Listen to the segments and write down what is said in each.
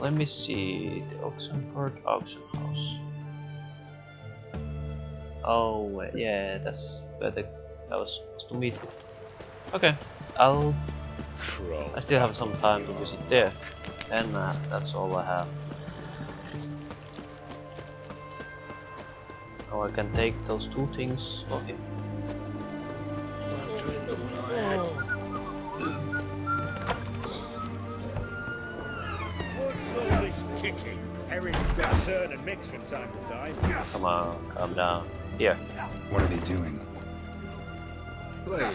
Let me see the Oxenford auction house. Oh wait, yeah, that's where I was supposed to meet. Okay, I still have some time to visit there, and that's all I have. Now I can take those two things for him. What's all this kicking? Everything's got to turn and mix from time to time. Come on, calm down. Here. What are they doing? Play.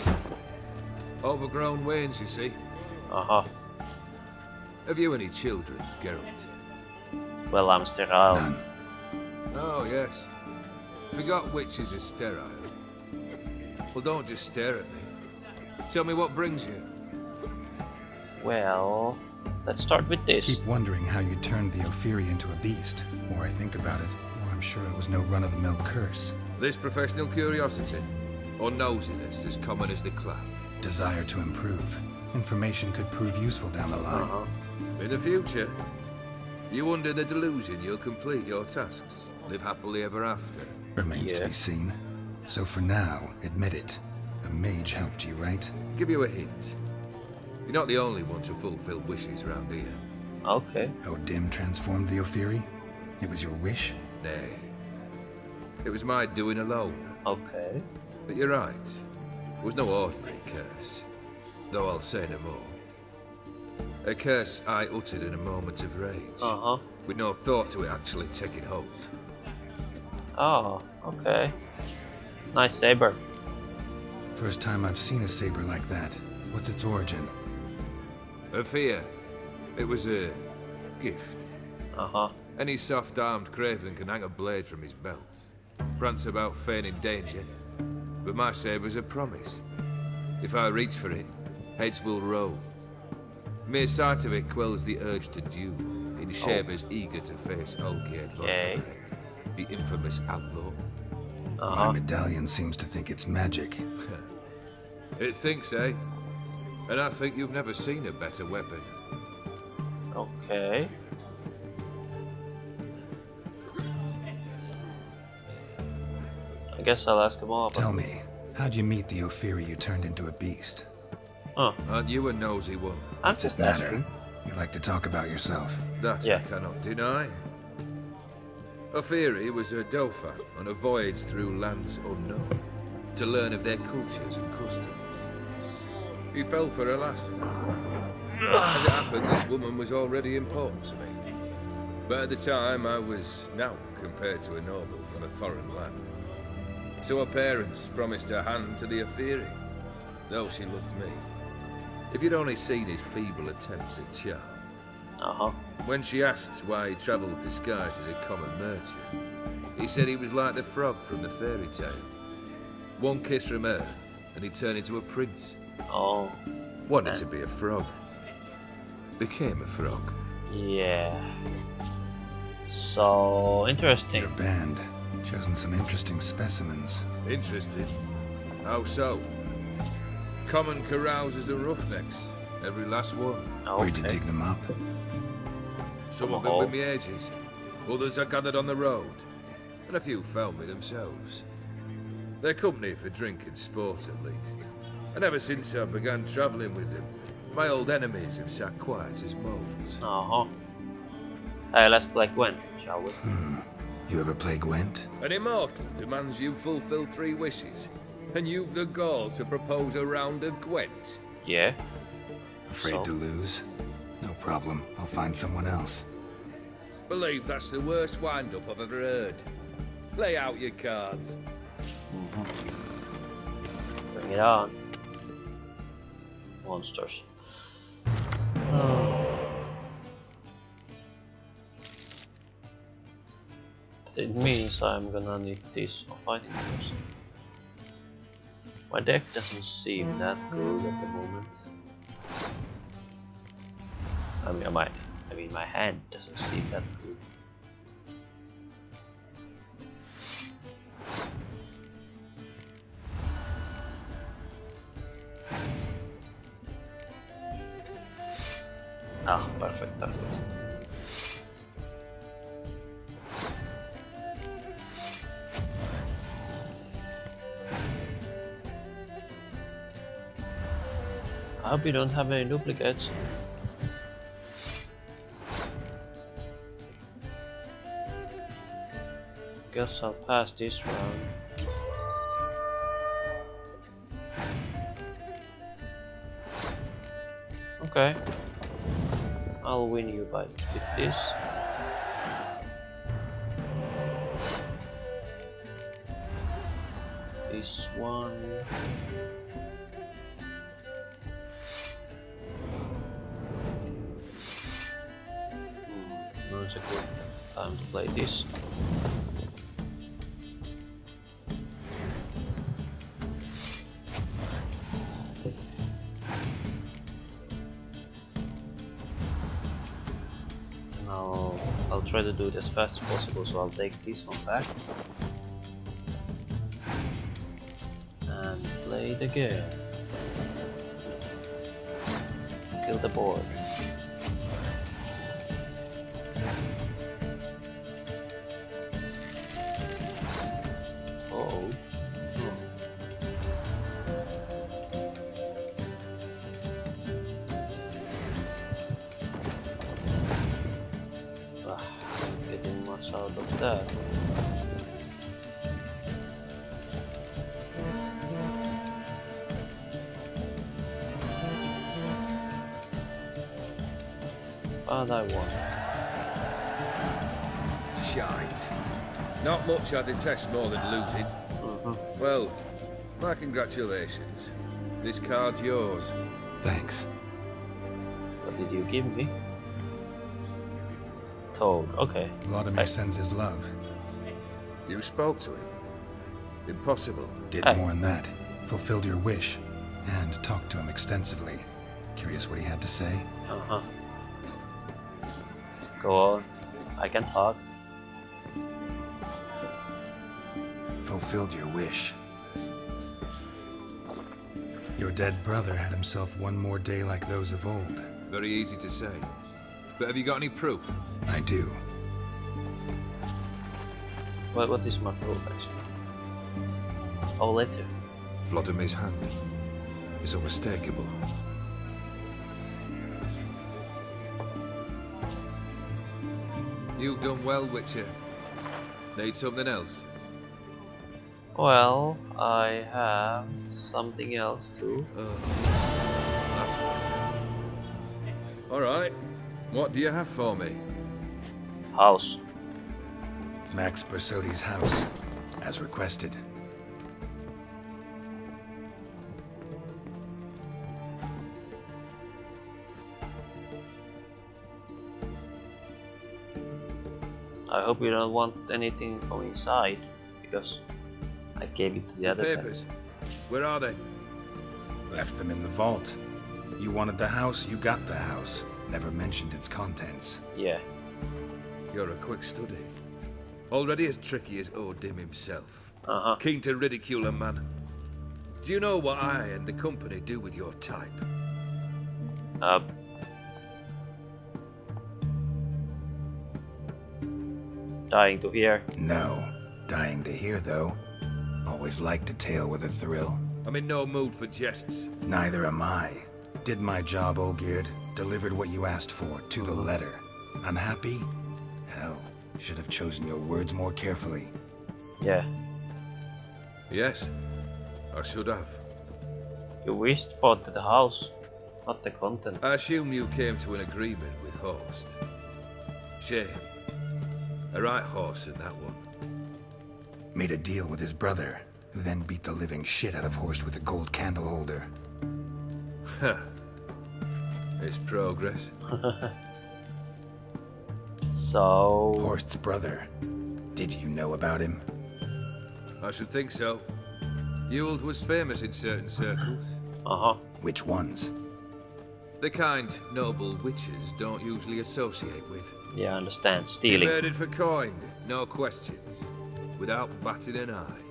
Overgrown wains, you see. Uh-huh. Have you any children, Geralt? Well, I'm sterile. None. Oh, yes. Forgot witches are sterile. Well, don't just stare at me. Tell me what brings you. Well, let's start with this. Keep wondering how you turned the Ophiri into a beast. The more I think about it, the more I'm sure it was no run-of-the-mill curse. This professional curiosity, or nosiness as common as the clap. Desire to improve. Information could prove useful down the line. In the future, you under the delusion you'll complete your tasks, live happily ever after. Remains to be seen. So for now, admit it. A mage helped you, right? Give you a hint. You're not the only one to fulfill wishes around here. Okay. Dim transformed the Ophiri? It was your wish? Nay. It was my doing alone. Okay. But you're right. It was no ordinary curse. Though I'll say no more. A curse I uttered in a moment of rage. With no thought to it actually taking hold. Oh, okay. Nice saber. First time I've seen a saber like that. What's its origin? A fear. It was a gift. Any soft-armed craven can hang a blade from his belt. Prance about feigning danger. But my saber's a promise. If I reach for it, heads will roll. Mere sight of it quells the urge to duel, in shavers eager to face Olgierd von Berek, the infamous outlaw. My medallion seems to think it's magic. It thinks, eh? And I think you've never seen a better weapon. Okay. I guess I'll ask him all about Tell me, how'd you meet the Ophiri you turned into a beast? Aren't you a nosy one? I'm just asking. You like to talk about yourself. That I cannot deny. Ophiri was a Dauphin on a voyage through lands unknown, to learn of their cultures and customs. He fell for a lass. As it happened, this woman was already important to me. But at the time, I was now compared to a noble from a foreign land. So her parents promised her hand to the Ophiri, though she loved me. If you'd only seen his feeble attempts at charm. When she asked why he travelled disguised as a common merchant, he said he was like the frog from the fairy tale. One kiss from her, and he turned into a prince. Wanted to be a frog. Became a frog. Yeah. So interesting. Your band. Chosen some interesting specimens. Interesting? How so? Common carousers and roughnecks. Every last one. Where'd you dig them up? Some of them with me ages. Others I gathered on the road. And a few found me themselves. Their company for drink and sport at least. And ever since I began travelling with them, my old enemies have sat quiet as moles. Hey, let's play Gwent, shall we? You ever play Gwent? An immortal demands you fulfill 3 wishes, and you've the gall to propose a round of Gwent. Yeah. Afraid to lose? No problem. I'll find someone else. Believe that's the worst wind-up I've ever heard. Lay out your cards. Bring it on. Monsters. It means I'm gonna need this for fighting person. My deck doesn't seem that good at the moment. I mean my hand doesn't seem that good. Perfect, that good. I hope you don't have any duplicates. Guess I'll pass this round. Okay. I'll win you with this. This one. No, it's a good time to play this. And I'll try to do it as fast as possible, so I'll take this one back. And play the game. Kill the board. Oh. Not getting much out of that. But I won. Shite. Not much I detest more than losing. Well, my congratulations. This card's yours. Thanks. What did you give me? Toad, okay. Vladimir sends his love. You spoke to him? Impossible. Did more than that. Fulfilled your wish. And talked to him extensively. Curious what he had to say? Uh-huh. Go on. I can talk. Fulfilled your wish. Your dead brother had himself one more day like those of old. Very easy to say. But have you got any proof? I do. What is my proof actually? Oh, letter. Vladimir's hand is unmistakable. You've done well, Witcher. Need something else? Well, I have something else too. That's better. Alright. What do you have for me? House. Max Bersodi's house, as requested. I hope you don't want anything from inside, because I gave it to the other guy. Papers. Where are they? Left them in the vault. You wanted the house, you got the house. Never mentioned its contents. Yeah. You're a quick study. Already as tricky as Odin himself. Uh-huh. Keen to ridicule a man. Do you know what I and the company do with your type? Dying to hear. No. Dying to hear, though. Always liked a tale with a thrill. I'm in no mood for jests. Neither am I. Did my job, Olgierd. Delivered what you asked for, to the letter. Unhappy? Hell, should have chosen your words more carefully. Yeah. Yes, I should have. You wished for the house, not the content. I assume you came to an agreement with Horst. Shame. A right horse in that one. Made a deal with his brother, who then beat the living shit out of Horst with a gold candle holder. Ha. It's progress. So... Horst's brother. Did you know about him? I should think so. Ewald was famous in certain circles. Uh-huh. Which ones? The kind noble witches don't usually associate with. Yeah, I understand. He Stealing. murdered for coin, no questions. Without batting an eye.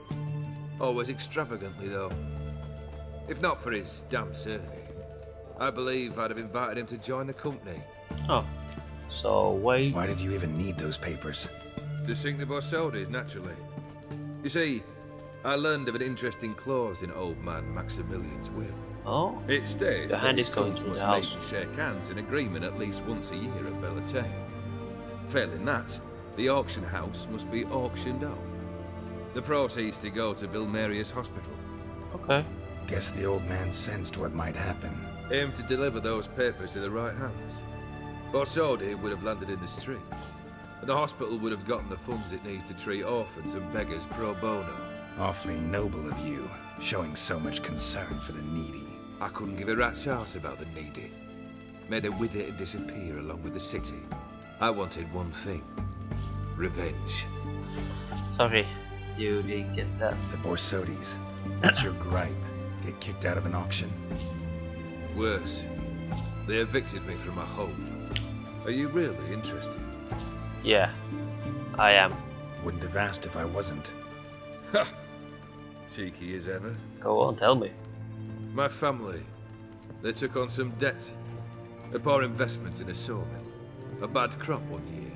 Always extravagantly, though. If not for his damn surname, I believe I'd have invited him to join the company. Oh. So, wait. Why did you even need those papers? To sink the Borsodis, naturally. You see, I learned of an interesting clause in old man Maximilian's will. Oh, It states your hand that is his going sons through must the meet house. and shake hands in agreement at least once a year at Bellatane. Failing that, the auction house must be auctioned off. The proceeds to go to Vilmerius Hospital. Okay. Guess the old man sensed what might happen. Aim to deliver those papers in the right hands. Borsodi would have landed in the streets, and the hospital would have gotten the funds it needs to treat orphans and beggars pro bono. Awfully noble of you, showing so much concern for the needy. I couldn't give a rat's ass about the needy. Made her wither and disappear along with the city. I wanted one thing. Revenge. Sorry, you didn't get that. The Borsodis. What's your gripe? Get kicked out of an auction? Worse. They evicted me from my home. Are you really interested? Yeah, I am. Wouldn't have asked if I wasn't. Ha! Cheeky as ever. Go on, tell me. My family. They took on some debt. A poor investment in a sawmill. A bad crop one year.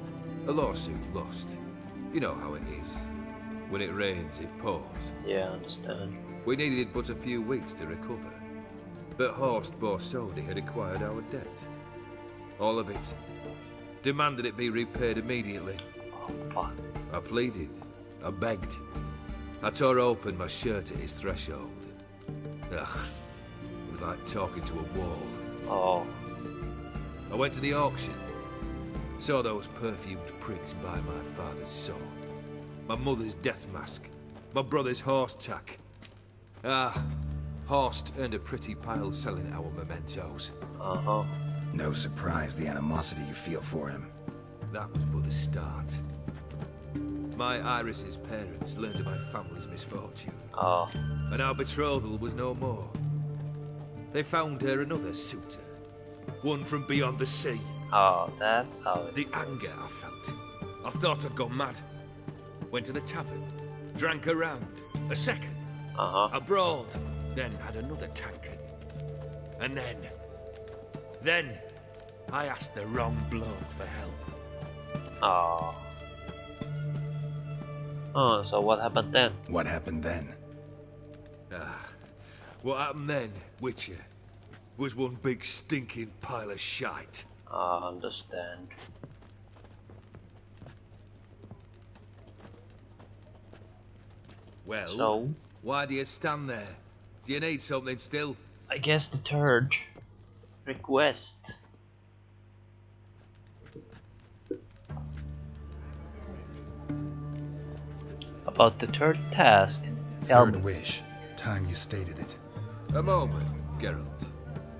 A lawsuit lost. You know how it is. When it rains, it pours. Yeah, I understand. We needed but a few weeks to recover. But Horst Borsodi had acquired our debt. All of it. Demanded it be repaid immediately. Oh, fuck. I pleaded. I begged. I tore open my shirt at his threshold. Ugh. It was like talking to a wall. Oh, I went to the auction. Saw those perfumed prigs buy my father's sword. My mother's death mask. My brother's horse tack. Ah, Horst earned a pretty pile selling our mementos. uh-huh. No surprise the animosity you feel for him. That was but the start. My Iris's parents learned of my family's misfortune, Oh, and our betrothal was no more. They found her another suitor, one from beyond the sea. oh, that's how it The goes. anger I felt. I thought I'd gone mad. Went to the tavern, drank a round, a second, Uh-huh. abroad, then had another tankard. And then, I asked the wrong bloke for help. Oh. Oh, so what happened then? What happened then? What happened then, Witcher, was one big stinking pile of shite. I understand. Well, So, why do you stand there? Do you need something still? I guess the third request. About the third task, tell Third me. wish. Time you stated it. A moment, Geralt.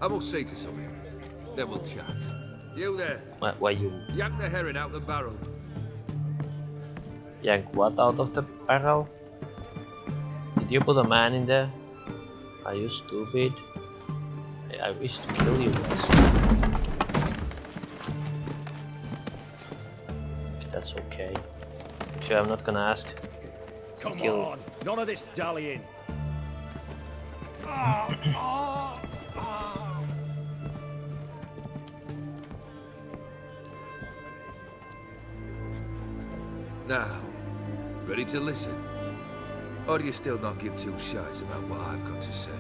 I must see to something. Then we'll chat. You there, Why you yank the herring out the barrel. yank what out of the barrel? Did you put a man in there? Are you stupid? I wish to kill you guys. If that's okay. Actually, I'm not gonna ask. to Come kill. on, none of this dallying. Now, ready to listen? Or do you still not give two shites about what I've got to say?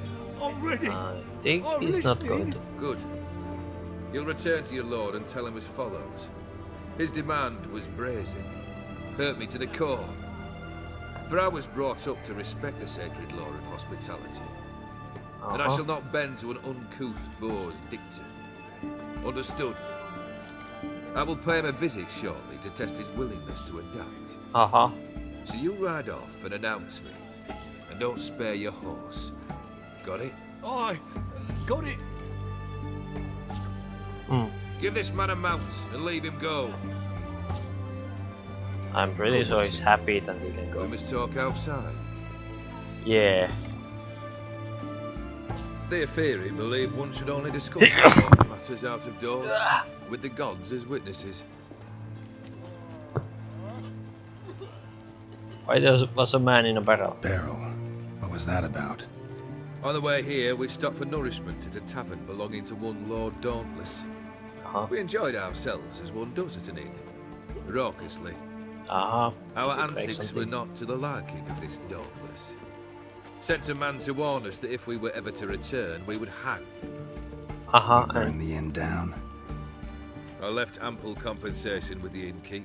I'm ready. I think I'm he's not listening. going to. Good. You'll return to your lord and tell him as follows. His demand was brazen. Hurt me to the core. For I was brought up to respect the sacred law of hospitality. And I shall not bend to an uncouth boor's dictum. Understood? I will pay him a visit shortly to test his willingness to adapt. Uh-huh. So you ride off and announce me. And don't spare your horse. Got it? I got it. Give this man a mount and leave him go. I'm pretty sure he's happy that he can We go. must talk outside. Yeah. The Theory believe one should only discuss important matters out of doors, with the gods as witnesses. Why there was a man in a barrel? Barrel. What was that about? On the way here, we stopped for nourishment at a tavern belonging to one Lord Dauntless. Uh-huh. We enjoyed ourselves as one does at an inn, raucously. Uh-huh. Our Did you break antics were something? not to the liking of this Dauntless. Sent a man to warn us that if we were ever to return, we would hang. Burn the inn down. I left ample compensation with the innkeep.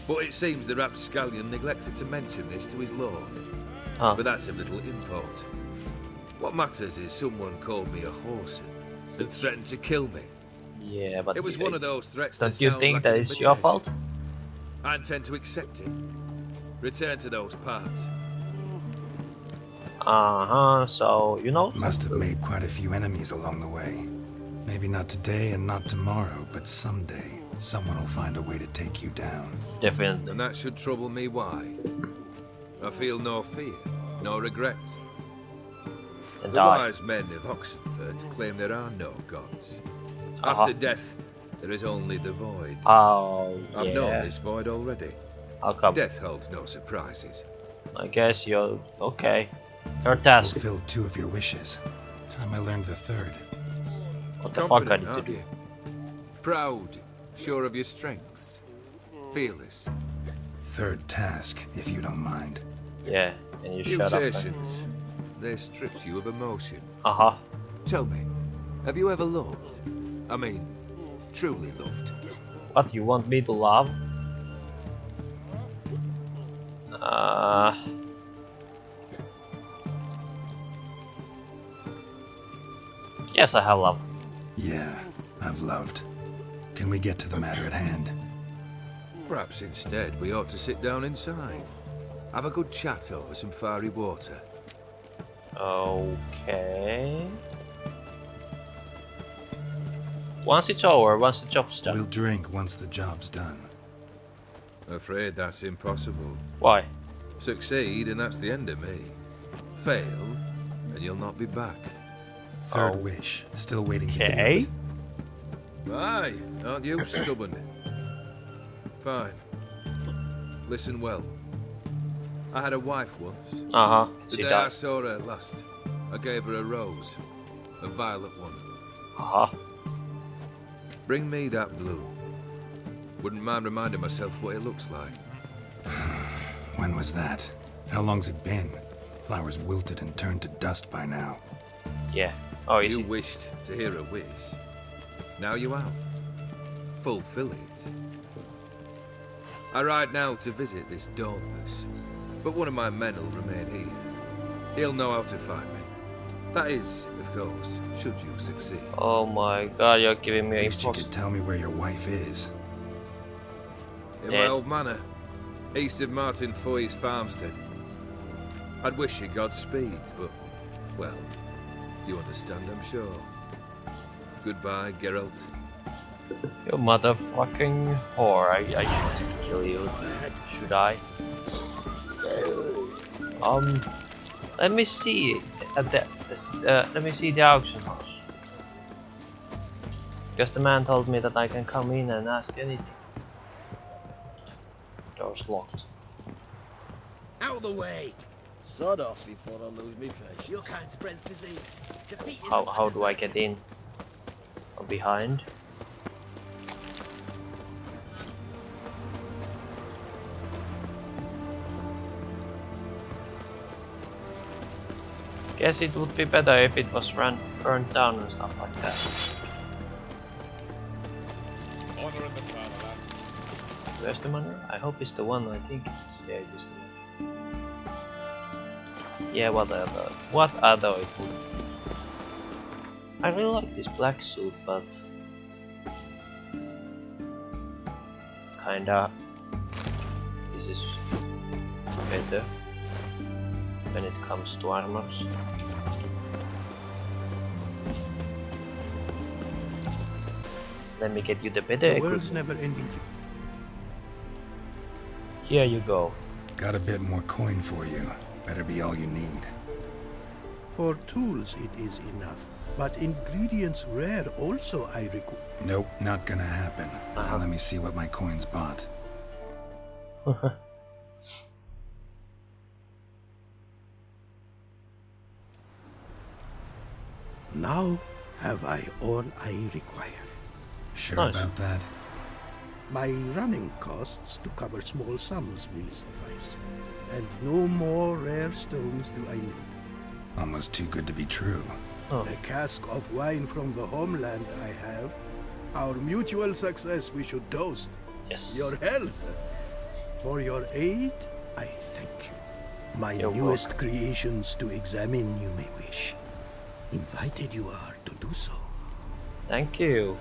But it seems the rapscallion neglected to mention this to his lord. But that's of little import. What matters is someone called me a horse and threatened to kill me. Yeah, but it was one of those threats. Don't you think that is your fault? I intend to accept it. Return to those parts. So you know. Must have made quite a few enemies along the way. Maybe not today and not tomorrow, but someday someone will find a way to take you down. Definitely. And that should trouble me. Why? I feel no fear, no regrets. The wise men of Oxenford claim there are no gods. After death, there is only the void. I've known this void already. How come? Death holds no surprises. I guess you're okay. Your task. Fulfilled 2 of your wishes. Time I learned the 3rd. What the fuck I need to do? Proud, sure of your strengths, fearless. 3rd task, if you don't mind. Yeah, can you shut up? Mutations. They stripped you of emotion. Tell me, have you ever loved? I mean, truly loved? What, you want me to love? Yes, I have loved. Yeah, I've loved. Can we get to the matter at hand? Perhaps instead we ought to sit down inside. Have a good chat over some fiery water. Okay. Once it's over, once the job's done. We'll drink once the job's done. Afraid that's impossible. Why? Succeed and that's the end of me. Fail and you'll not be back. 3rd wish. Still waiting to Okay. Aye, aren't you stubborn? Fine. Listen well. I had a wife once. The day I saw her last, I gave her a rose. A violet one. Bring me that blue. Wouldn't mind reminding myself what it looks like. When was that? How long's it been? Flowers wilted and turned to dust by now. Yeah. You wished to hear a wish. Now you have. Fulfill it. I ride now to visit this Dauntless, but one of my men will remain here. He'll know how to find me. That is, of course, should you succeed. Oh my god, you're giving me a At least you could tell me where your wife is. In my old manor, east of Martin Foy's farmstead. I'd wish you Godspeed, but, well, you understand, I'm sure. Goodbye, Geralt. You motherfucking whore. I should just kill you. Should I? Let me see let me see the auction house. Because the man told me that I can come in and ask anything. Door's locked. Out of the way! Sod off before I lose me place. Your kind spreads disease. Defeat How do I get in? Or behind? Guess it would be better if it was burned down and stuff like that. Honor in the fatherland. Where's the manor? I hope it's the one I think it is. Yeah, it is the one. Yeah, what other it would be. I really like this black suit, but kinda this is better when it comes to armors. Let me get you the better equipment. Never ending. Here you go. Got a bit more coin for you. Better be all you need. For tools it is enough, but ingredients rare also I require. Nope, not gonna happen. Now let me see what my coins bought. Now have I all I require. Sure Nice. about that? My running costs to cover small sums will suffice. And no more rare stones do I need. Almost too good to be true. Oh, A cask of wine from the homeland I have. Our mutual success we should toast. yes. Your health. For your aid, I thank you. My You're newest creations to examine you may wish. Invited you are to do so. Thank you.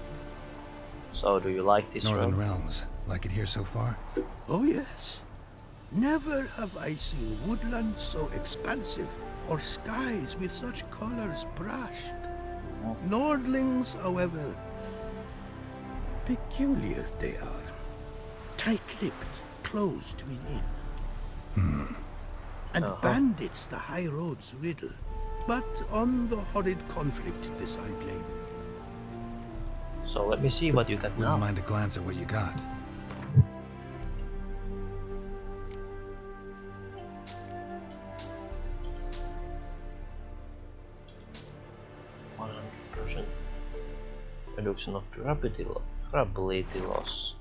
So, do you like this Northern room? Realms. Like it here so far? Oh yes. Never have I seen woodlands so expansive, or skies with such colors brushed. Nordlings, however, peculiar they are. Tight-lipped, closed within. And bandits the high roads riddle. But on the horrid conflict this I blame. So let me see what you got Wouldn't now. mind a glance at what you got. %. Reduction of durability loss.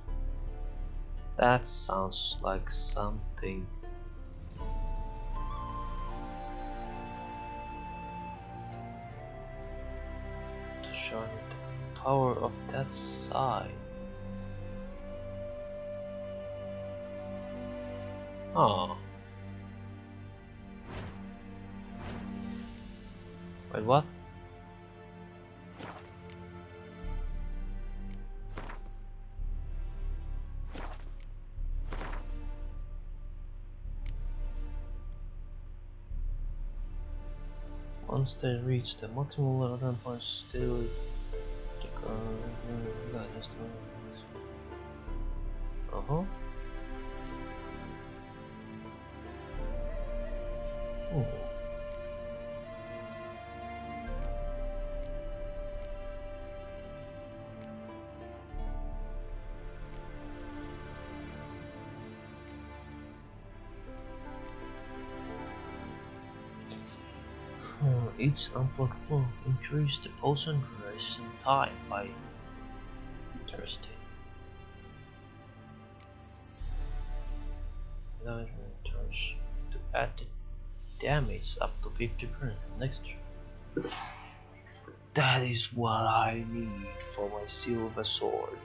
That sounds like something. To show the power of that side. Oh. Wait, what? Once they reach the maximum level, run points still uh-huh. Each unblocked block increase the potion duration time by interesting. That returns to add the damage up to 50% next turn. That is what I need for my silver sword.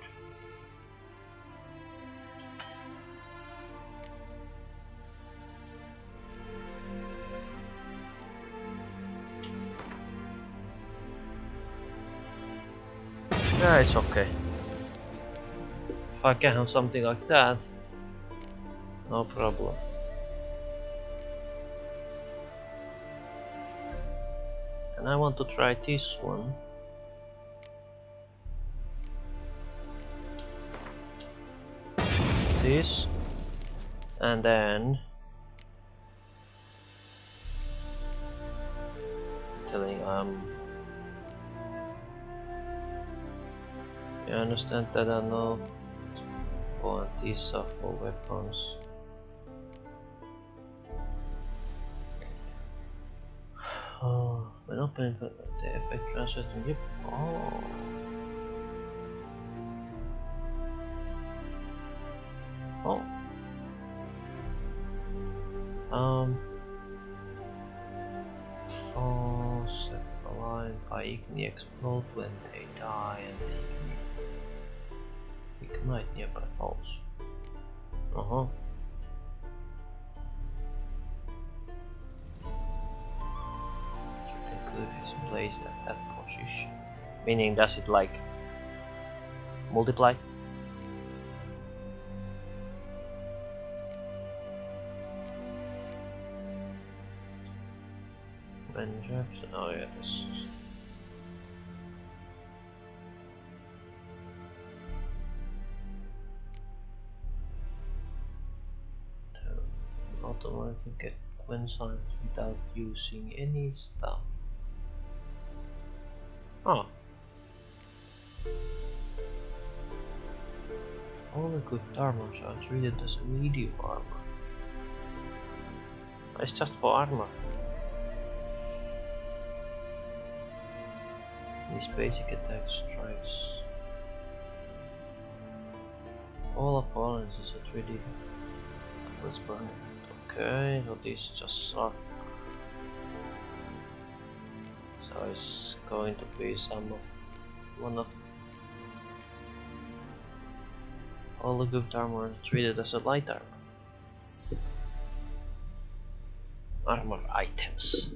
Yeah, it's okay. If I can have something like that, no problem. And I want to try this one. This. And then telling you understand that I know for these are for weapons. Oh, when opening the effect transfers to the oh. Set aligned by igni explode when they die and they ignite nearby foes. Glyph is placed at that position. Meaning, does it like multiply? When traps, oh yeah, this is automatically get Quensigns without using any stuff. Oh. All equipped armors are treated as a medium armor. It's just for armor. This basic attack strikes All opponents is a 3D. Let's burn it. Okay, so these just suck. So it's going to be one of all the good armor treated as a light armor. Armor items.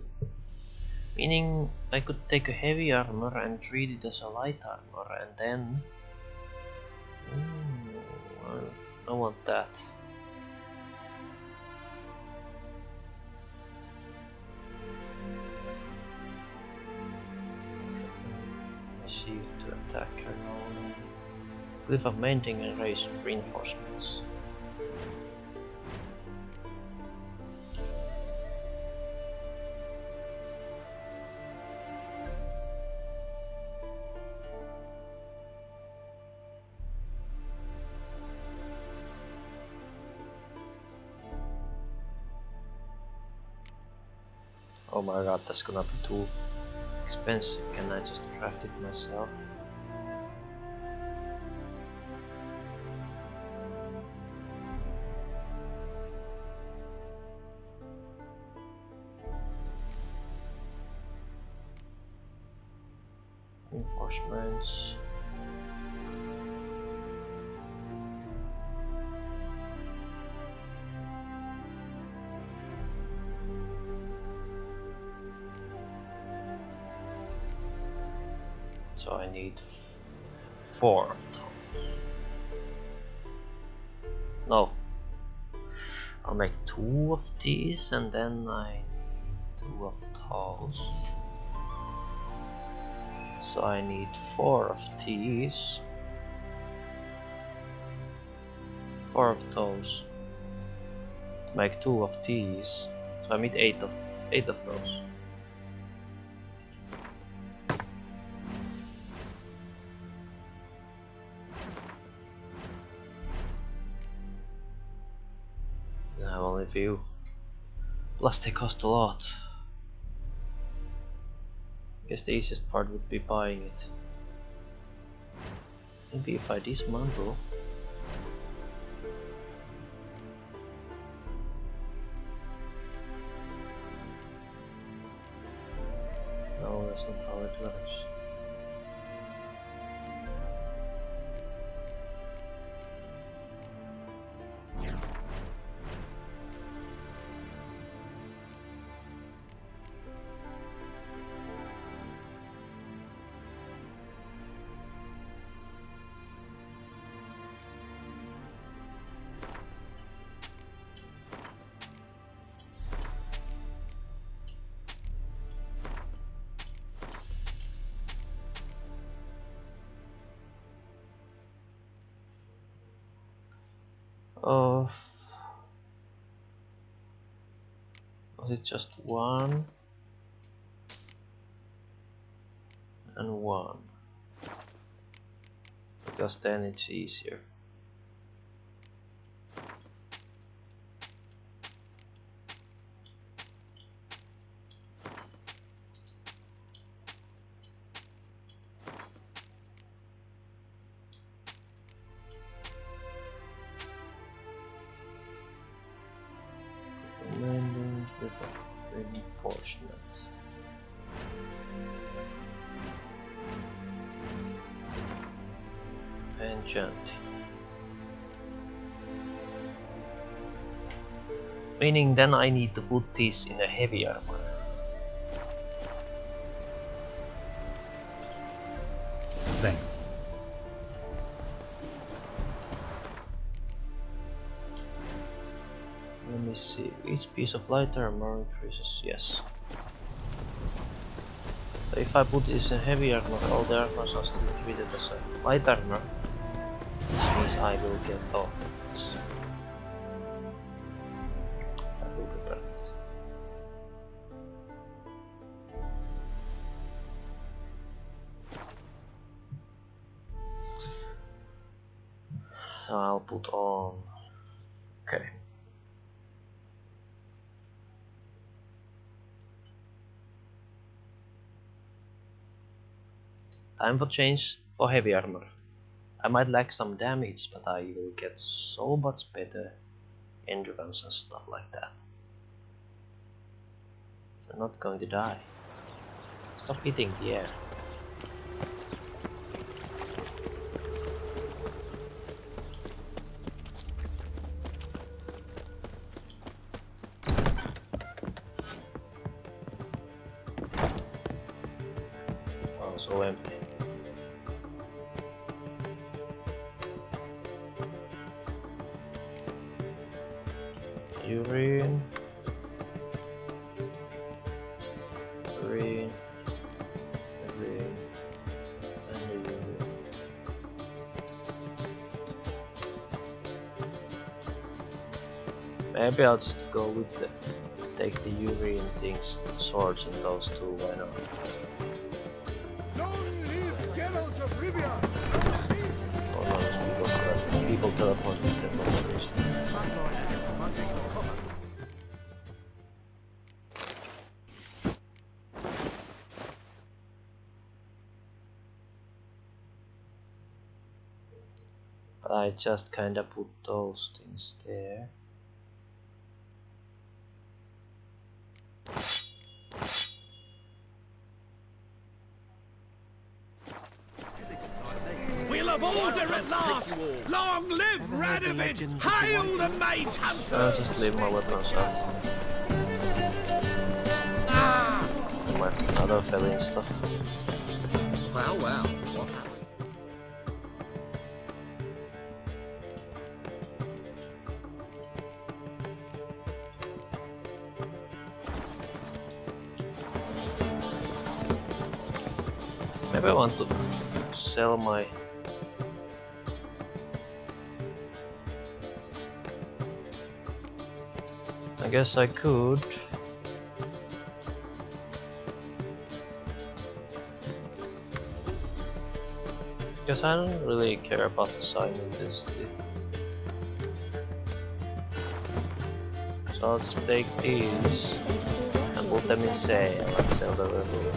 Meaning I could take a heavy armor and treat it as a light armor and then... I want that. Receive to attacker now. Cliff of mending and raise reinforcements. Oh my god, that's gonna be too expensive. Can I just craft it myself? Reinforcements. So I need 4 of those. No. I'll make 2 of these and then I need 2 of those. So I need 4 of these. 4 of those. To make 2 of these. So I need 8 of those. I have only few. Plus they cost a lot. I guess the easiest part would be buying it. Maybe if I dismantle. No, that's not how it works. Was it just 1 and 1? Because then it's easier. Remaining with a reinforcement. Enchanting. Meaning then I need to put this in a heavy armor. Thank Let me see. Each piece of light armor increases. Yes. So if I put this in heavy armor, all the armors are still treated as a light armor. This means I will get all this. That will be perfect. So I'll put on. Okay. Time for change for heavy armor. I might lack some damage, but I will get so much better endurance and stuff like that. So I'm not going to die. Stop hitting the air. Wow, so empty. Urine. Urine. Urine. And urine. Maybe I'll just go with the take the urine things, swords and those two, why not? Long live Geralt of Rivia! Oh no, it's because people teleport with them for no reason. But I just kinda put those things there. Wheel of order at last! Long live Radovid! Hail the mage hunter! I'll just leave my weapons out. And my other felling stuff. Well, well, what happened? Maybe I want to sell my I guess I could. Because I don't really care about the sign in this. So I'll just take these and put them in sale and sell the revenue.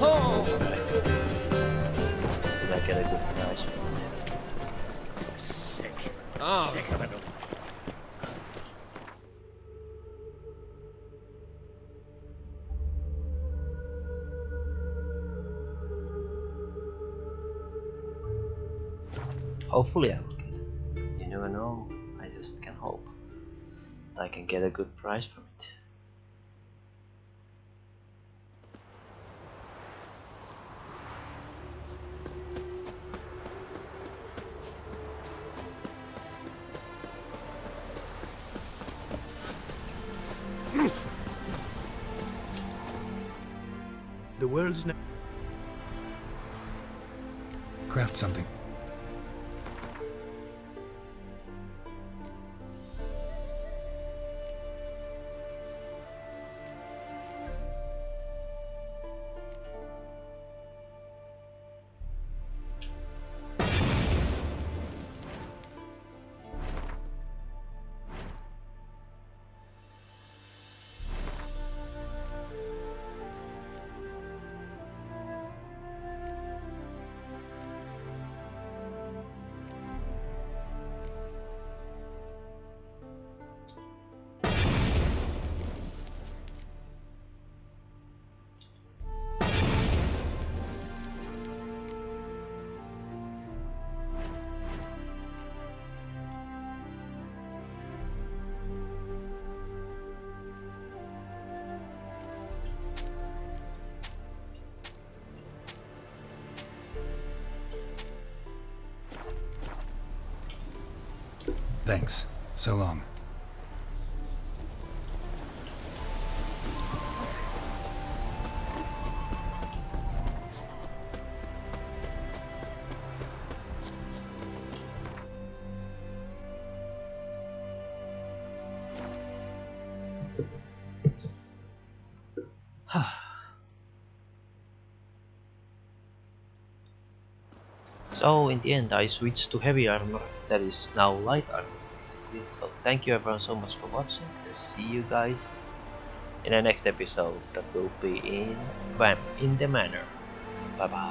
Did I get a good price for it? Sick. Ah, Sick of it. Hopefully I will get it. You never know. I just can hope that I can get a good price from it. The world's Craft something. Thanks. So long. So in the end I switched to heavy armor, that is now light armor basically. So thank you everyone so much for watching, and see you guys in the next episode that will be in the manor. Bye bye.